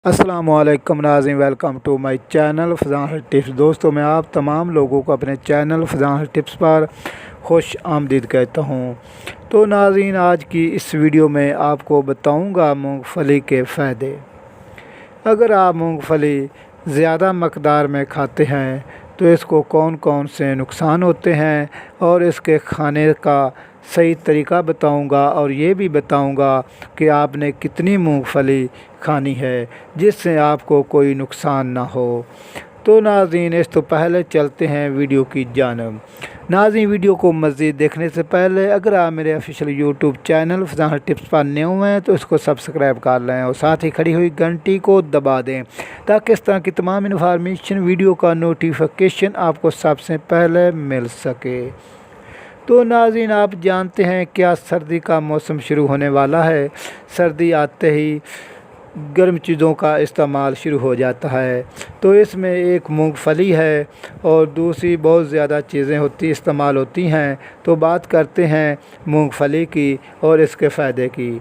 अस्सलामुअलैकुम नाज़रीन, welcome to my channel Fazan tips. दोस्तों, मैं आप तमाम लोगों को अपने चैनल फ़ज़ान टिप्स पर खुश आमदीद कहता हूँ। तो नाज़रीन, आज की इस वीडियो में आपको बताऊँगा मूंगफली के फ़ायदे। अगर आप मूंगफली ज़्यादा मकदार में खाते हैं तो इसको कौन कौन से नुकसान होते हैं और इसके खाने का सही तरीका बताऊंगा, और ये भी बताऊंगा कि आपने कितनी मूंगफली खानी है जिससे आपको कोई नुकसान ना हो। तो नाज़रीन, इस तो पहले चलते हैं वीडियो की जानब। नाज़रीन, वीडियो को मज़ीद देखने से पहले अगर आप मेरे official YouTube channel Fazan tips पर नए हुए हैं तो इसको सब्सक्राइब कर लें और साथ ही खड़ी हुई घंटी को दबा दें ताकि इस तरह की तमाम इन्फॉर्मेशन वीडियो का नोटिफिकेशन आपको सबसे पहले मिल सके। तो नाज़रीन, आप जानते हैं क्या सर्दी का मौसम शुरू होने वाला है। सर्दी आते ही गर्म चीज़ों का इस्तेमाल शुरू हो जाता है। तो इसमें एक मूंगफली है और दूसरी बहुत ज़्यादा चीज़ें इस्तेमाल होती हैं। तो बात करते हैं मूंगफली की और इसके फ़ायदे की।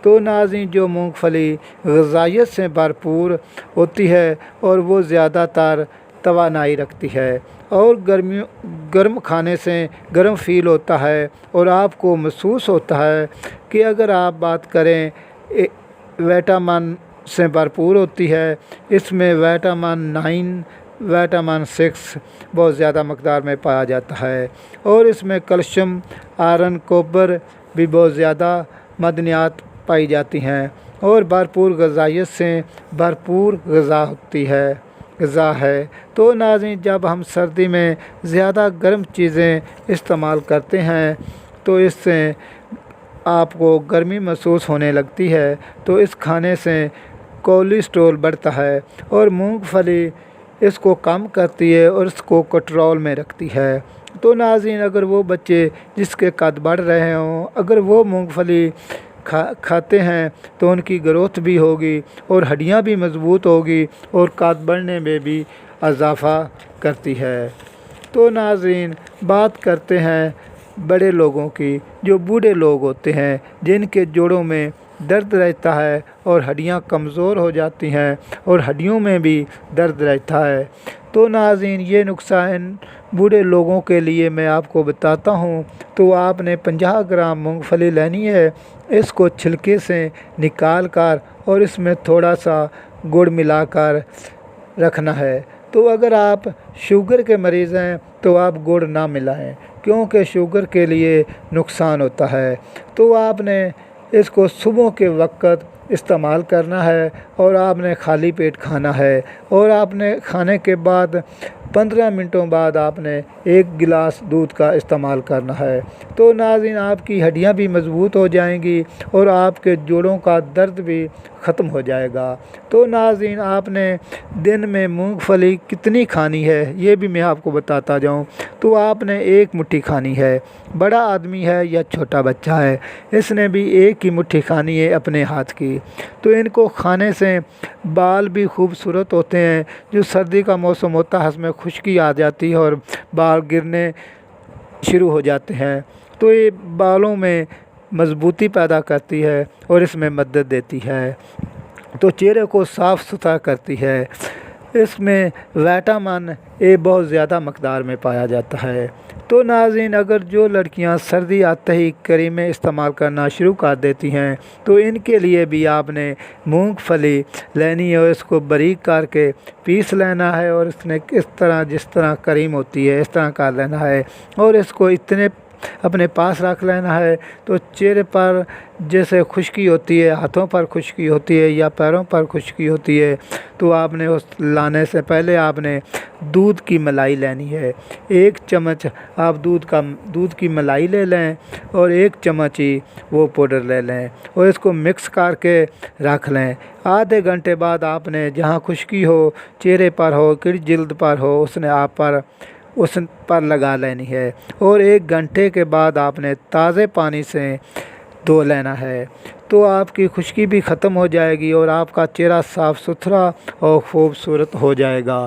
तो नाज़रीन, जो मूंगफली ग़िज़ाइयत से भरपूर होती है और वो ज़्यादातर तवानाई रखती है और गर्म खाने से गर्म फ़ील होता है और आपको महसूस होता है कि अगर आप बात करें विटामिन से भरपूर होती है। इसमें विटामिन 9, विटामिन 6 बहुत ज़्यादा मकदार में पाया जाता है और इसमें कैल्शियम, आयरन, कॉपर भी बहुत ज़्यादा मदनियात पाई जाती हैं और भरपूर ग़िज़ाइयत से भरपूर ग़िज़ा है। तो नाज़रीन, जब हम सर्दी में ज़्यादा गर्म चीज़ें इस्तेमाल करते हैं तो इससे आपको गर्मी महसूस होने लगती है। तो इस खाने से कोलेस्ट्रॉल बढ़ता है और मूंगफली इसको कम करती है और इसको कंट्रोल में रखती है। तो नाज़रीन, अगर वो बच्चे जिसके कद बढ़ रहे हों अगर वो मूंगफली खाते हैं तो उनकी ग्रोथ भी होगी और हड्डियां भी मज़बूत होगी और कद बढ़ने में भी इजाफ़ा करती है। तो नाज़रीन, बात करते हैं बड़े लोगों की, जो बूढ़े लोग होते हैं जिनके जोड़ों में दर्द रहता है और हड्डियां कमज़ोर हो जाती हैं और हड्डियों में भी दर्द रहता है। तो नाज़रीन, ये नुकसान बूढ़े लोगों के लिए मैं आपको बताता हूँ। तो आपने 50 ग्राम मूंगफली लेनी है। इसको छिलके से निकाल कर और इसमें थोड़ा सा गुड़ मिलाकर रखना है। तो अगर आप शुगर के मरीज़ हैं तो आप गुड़ ना मिलाएं क्योंकि शुगर के लिए नुकसान होता है। तो आपने इसको सुबह के वक्त इस्तेमाल करना है और आपने खाली पेट खाना है और आपने खाने के बाद 15 मिनटों बाद आपने 1 गिलास दूध का इस्तेमाल करना है। तो नाज़रीन, आपकी हड्डियां भी मज़बूत हो जाएंगी और आपके जोड़ों का दर्द भी ख़त्म हो जाएगा। तो नाज़रीन, आपने दिन में मूंगफली कितनी खानी है ये भी मैं आपको बताता जाऊं। तो आपने 1 मुट्ठी खानी है। बड़ा आदमी है या छोटा बच्चा है, इसने भी 1 ही मुट्ठी खानी है अपने हाथ की। तो इनको खाने से बाल भी खूबसूरत होते हैं। जो सर्दी का मौसम होता है उसमें खुश्की आ जाती है और बाल गिरने शुरू हो जाते हैं। तो ये बालों में मज़बूती पैदा करती है और इसमें मदद देती है। तो चेहरे को साफ़ सुथरा करती है। इसमें विटामिन ए बहुत ज़्यादा मकदार में पाया जाता है। तो नाज़रीन, अगर जो लड़कियां सर्दी आते ही क्रीमें इस्तेमाल करना शुरू कर देती हैं तो इनके लिए भी आपने मूंगफली लेनी है और इसको बारीक करके पीस लेना है और इसमें इस तरह जिस तरह क्रीम होती है इस तरह कर लेना है और इसको इतने अपने पास रख लेना है। तो चेहरे पर जैसे खुश्की होती है, हाथों पर खुश्की होती है या पैरों पर खुश्की होती है, तो आपने उस लाने से पहले आपने दूध की मलाई लेनी है। 1 चम्मच आप दूध की मलाई ले लें और 1 चम्मच ही वो पाउडर ले लें और इसको मिक्स करके रख लें। आधे घंटे बाद आपने जहाँ खुश्की हो, चेहरे पर हो, जिल्द पर हो, उस पर लगा लेनी है और 1 घंटे के बाद आपने ताज़े पानी से धो लेना है। तो आपकी खुश्की भी ख़त्म हो जाएगी और आपका चेहरा साफ़ सुथरा और खूबसूरत हो जाएगा।